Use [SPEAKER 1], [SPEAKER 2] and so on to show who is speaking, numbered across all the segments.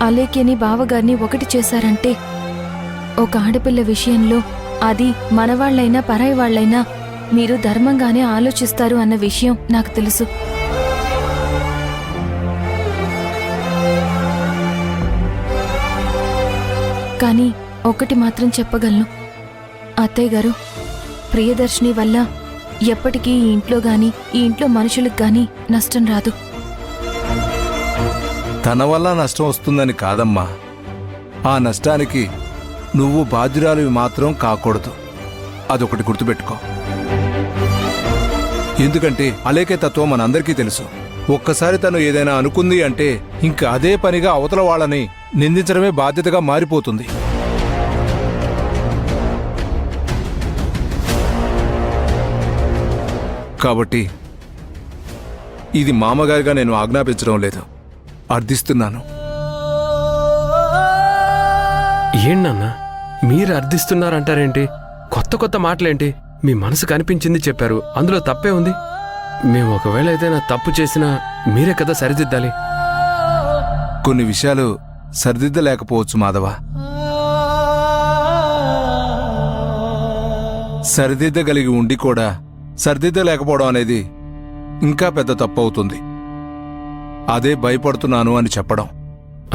[SPEAKER 1] అలేఖ్యని బావగారిని ఒకటి చేశారంటే ఒక ఆడపిల్ల విషయంలో అది మనవాళ్లైనా పరాయి వాళ్లైనా మీరు ధర్మంగానే ఆలోచిస్తారు అన్న విషయం నాకు తెలుసు. కానీ ఒకటి మాత్రం చెప్పగలను, అత్తయ్య గారు, ప్రియదర్శిని వల్ల ఎప్పటికీ ఈ ఇంట్లో గాని ఈ ఇంట్లో మనుషులకు గాని నష్టం రాదు.
[SPEAKER 2] తన వల్ల నష్టం వస్తుందని కాదమ్మా, ఆ నష్టానికి నువ్వు బాధ్యురాలివి మాత్రం కాకూడదు. అదొకటి గుర్తుపెట్టుకో. ఎందుకంటే అలేఖ్య తత్వం మనందరికీ తెలుసు. ఒక్కసారి తను ఏదైనా అనుకుంది అంటే ఇంక అదే పనిగా అవతల వాళ్ళని నిందించడమే బాధ్యతగా మారిపోతుంది. కాబట్టి ఇది మామగారిగా నేను ఆజ్ఞాపించడం లేదు, అర్థిస్తున్నాను.
[SPEAKER 3] ఏంటన్నా మీరు అర్థిస్తున్నారంటారేంటి? కొత్త కొత్త మాటలేంటి? మీ మనసు కనిపించింది చెప్పారు, అందులో తప్పే ఉంది. మేము ఒకవేళ ఏదైనా తప్పు చేసినా మీరే కదా సరిదిద్దాలి.
[SPEAKER 2] కొన్ని విషయాలు సరిదిద్దలేకపోవచ్చు మాధవ. సరిదిద్దగలిగి ఉండి కూడా సరిదిద్దలేకపోవడం అనేది ఇంకా పెద్ద తప్పు అవుతుంది. అదే భయపడుతున్నాను అని చెప్పడం.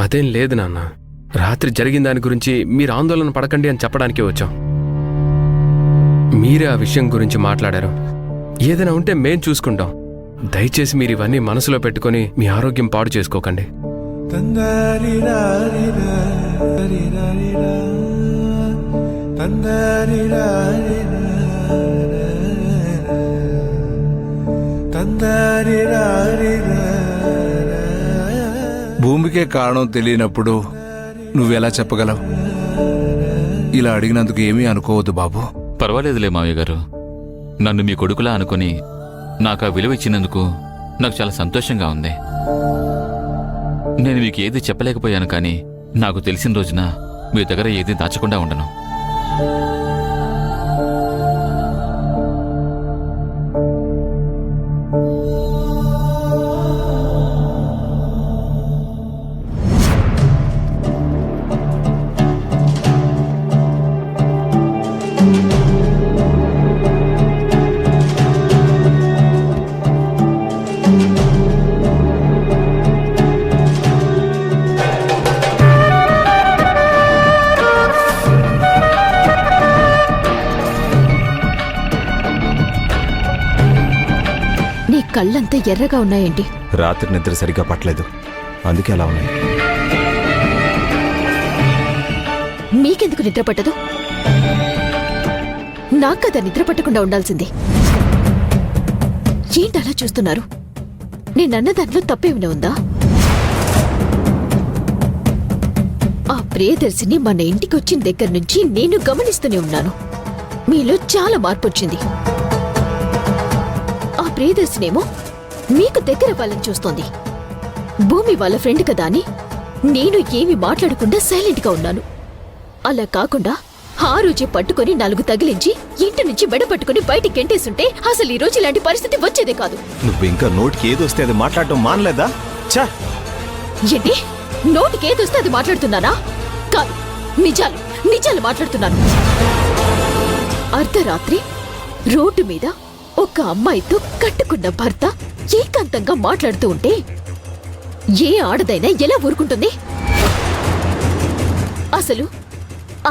[SPEAKER 3] అదేం లేదు నాన్న, రాత్రి జరిగిన దాని గురించి మీరు ఆందోళన పడకండి అని చెప్పడానికి వచ్చాం. మీరే ఆ విషయం గురించి మాట్లాడారు. ఏదైనా ఉంటే మేం చూసుకుంటాం. దయచేసి మీరు ఇవన్నీ మనసులో పెట్టుకుని మీ ఆరోగ్యం పాడు చేసుకోకండి.
[SPEAKER 2] భూమికే కారణం తెలియనప్పుడు నువ్వెలా చెప్పగలవు? ఇలా అడిగినందుకు ఏమీ అనుకోవద్దు బాబు.
[SPEAKER 4] పర్వాలేదులే మావయ్య గారు, నన్ను మీ కొడుకులా అనుకుని నాకు ఆ విలువ ఇచ్చినందుకు నాకు చాలా సంతోషంగా ఉంది. నేను మీకు ఏది చెప్పలేకపోయాను, కానీ నాకు తెలిసిన రోజున మీ దగ్గర ఏది దాచకుండా ఉండను.
[SPEAKER 5] కళ్ళంతా ఎర్రగా ఉన్నాయండి.
[SPEAKER 6] రాత్రి నిద్ర సరిగ్గా పట్టలేదు, అందుకే అలా ఉన్నాయి.
[SPEAKER 5] మీకెందుకు నిద్ర పట్టదు? నాకు కదా నిద్ర పట్టకుండా ఉండాల్సింది. ఏంటి అలా చూస్తున్నారు? నేనన్న దాంట్లో తప్పేమైనా ఉందా? ఆ ప్రియదర్శిని మన ఇంటికి వచ్చిన దగ్గర నుంచి నేను గమనిస్తూనే ఉన్నాను. మీలో చాలా మార్పు వచ్చింది. ప్రియదర్శినేమో మీకు దగ్గర వాళ్ళని చూస్తోంది. భూమి వాళ్ళ ఫ్రెండ్ కదా అని నేను ఏమి మాట్లాడకుండా సైలెంట్ గా ఉన్నాను. అలా కాకుండా ఆ రోజే పట్టుకుని 4 తగిలించి ఇంటి నుంచి బెడపట్టుకుని బయటికి గెంటేస్తుంటే అసలు ఈ రోజు ఇలాంటి పరిస్థితి వచ్చేదే కాదు.
[SPEAKER 6] నువ్వు ఇంకా నోటికి ఏదొస్తే అది మాట్లాడటం మానలేదా?
[SPEAKER 5] ఏంటి నోటికి ఏదొస్తే అది మాట్లాడుతున్నానా? కాదు, నిజాలు మాట్లాడుతున్నాను. అర్ధరాత్రి రోడ్డు మీద ఒక అమ్మాయితో కట్టుకున్న భర్త ఏకాంతంగా మాట్లాడుతూ ఉంటే ఏ ఆడదైనా ఎలా ఊరుకుంటుంది? అసలు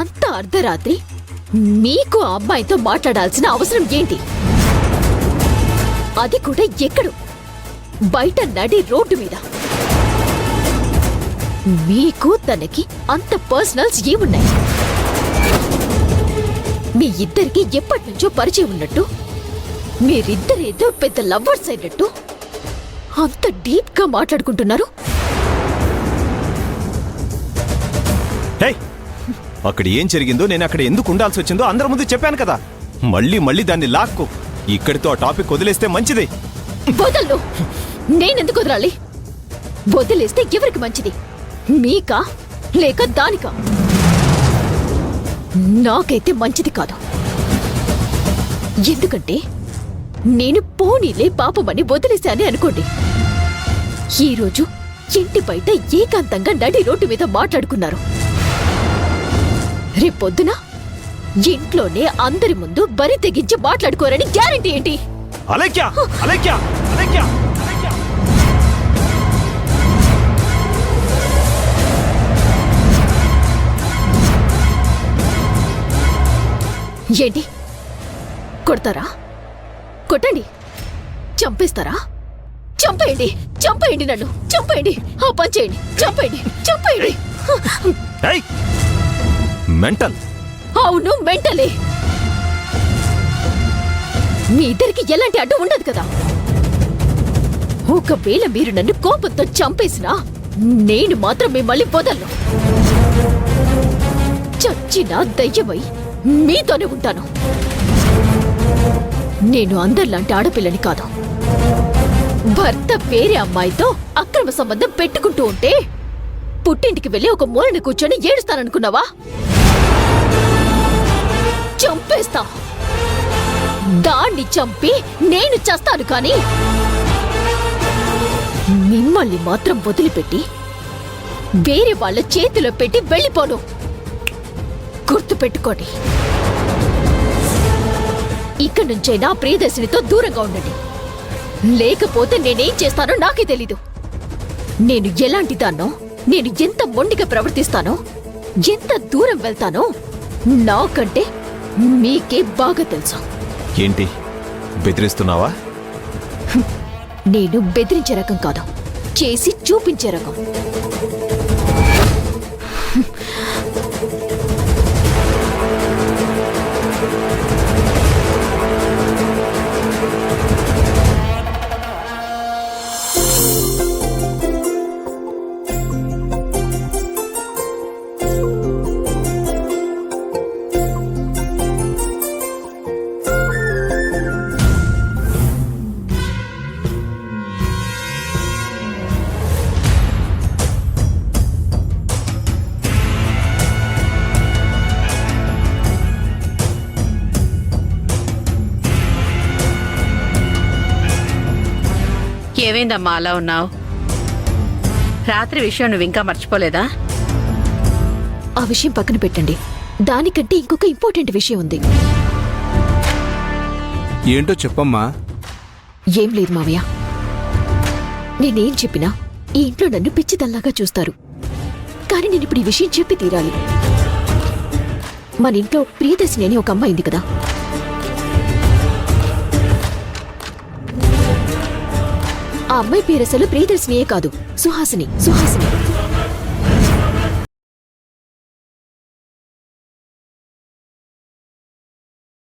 [SPEAKER 5] అంత అర్ధరాత్రి మీకు ఆ అమ్మాయితో మాట్లాడాల్సిన అవసరం ఏంటి? అది కూడా ఎక్కడు? బయట నడి రోడ్డు మీద. మీకు తనకి అంత పర్సనల్స్ ఏమున్నాయి? మీ ఇద్దరికి ఎప్పటినుంచో పరిచయం ఉన్నట్టు, మీరిద్దరేదో పెద్ద లవ్వర్స్ అయినట్టు అంత డీప్ గా మాట్లాడుకుంటున్నారు.
[SPEAKER 6] అక్కడ ఏం జరిగిందో, నేను అక్కడ ఎందుకు ఉండాల్సి వచ్చిందో అందరి ముందు చెప్పాను కదా. మళ్ళీ దాన్ని లాక్కు. ఇక్కడితో ఆ టాపిక్ వదిలేస్తే మంచిది.
[SPEAKER 5] వదలను. నేనెందుకు వదలాలి? వదిలేస్తే ఎవరికి మంచిది? మీకా లేక దానికా? నాకైతే మంచిది కాదు. ఎందుకంటే నేను పోనీలే పాపమని వదిలేశానే అనుకోండి, ఈరోజు ఇంటి బయట ఏకాంతంగా నడి రోడ్డు మీద మాట్లాడుకున్నారు. రేపొద్దున ఇంట్లోనే అందరి ముందు బరి తెగించి మాట్లాడుకోరని గ్యారంటీ ఏంటి?
[SPEAKER 6] అలేఖ్య అలేఖ్య అలేఖ్య అలేఖ్య
[SPEAKER 5] ఏంటి కొడతారా? కొట్టండి. చంపేస్తారా? చంపేయండి, చంపేయండి, నన్ను చంపేయండి. ఆ పని చేయండి, చంపేయండి, చంపేయండి.
[SPEAKER 6] ఏయ్! మెంటల్.
[SPEAKER 5] అవును, మెంటలే. మీ ఇద్దరికి ఎలాంటి అడ్డు ఉండదు కదా. ఒకవేళ మీరు నన్ను కోపంతో చంపేసినా నేను మాత్రం మిమ్మల్ని వదలను. చచ్చినా దయ్యమై మీతోనే ఉంటాను. నేను అందరిలాంటి ఆడపిల్లని కాదు. భర్త వేరే అమ్మాయితో అక్రమ సంబంధం పెట్టుకుంటూ ఉంటే పుట్టింటికి వెళ్ళి ఒక మూలని కూర్చొని ఏడుస్తాననుకున్నావా? చంపేస్తా. దాన్ని చంపి నేను చస్తాను, కానీ మిమ్మల్ని మాత్రం వదిలిపెట్టి వేరే వాళ్ళ చేతిలో పెట్టి వెళ్ళిపోను. గుర్తుపెట్టుకోండి. ఇక్కడి నుంచైనా ప్రియదర్శినితో దూరంగా ఉండండి. లేకపోతే నేనేం చేస్తానో నాకే తెలీదు. నేను ఎలాంటి దాన్నో, నేను ఎంత మొండిగా ప్రవర్తిస్తానో, ఎంత దూరం వెళ్తానో నాకంటే మీకే బాగా తెలుసు.
[SPEAKER 6] ఏంటి బెదిరిస్తున్నావా?
[SPEAKER 5] నేను బెదిరించే రకం కాదు, చేసి చూపించే రకం.
[SPEAKER 7] ఏమైందమ్మా అలా ఉన్నావు? రాత్రి విషయం నువ్వు ఇంకా మర్చిపోలేదా?
[SPEAKER 5] ఆ విషయం పక్కన పెట్టండి. దానికంటే ఇంకొక ఇంపార్టెంట్ విషయం ఉంది.
[SPEAKER 2] ఏంటో చెప్పమ్మా.
[SPEAKER 5] ఏం లేదు మావయ్య, నేనేం చెప్పినా ఈ ఇంట్లో నన్ను పిచ్చిదల్లాగా చూస్తారు. కానీ నేను ఇప్పుడు ఈ విషయం చెప్పి తీరాలి. మన ఇంట్లో ప్రియదర్శిని అని ఒక అమ్మాయి ఉంది కదా. ఆ అమ్మాయి పేరు అసలు ప్రియదర్శినియే కాదు, సుహాసిని.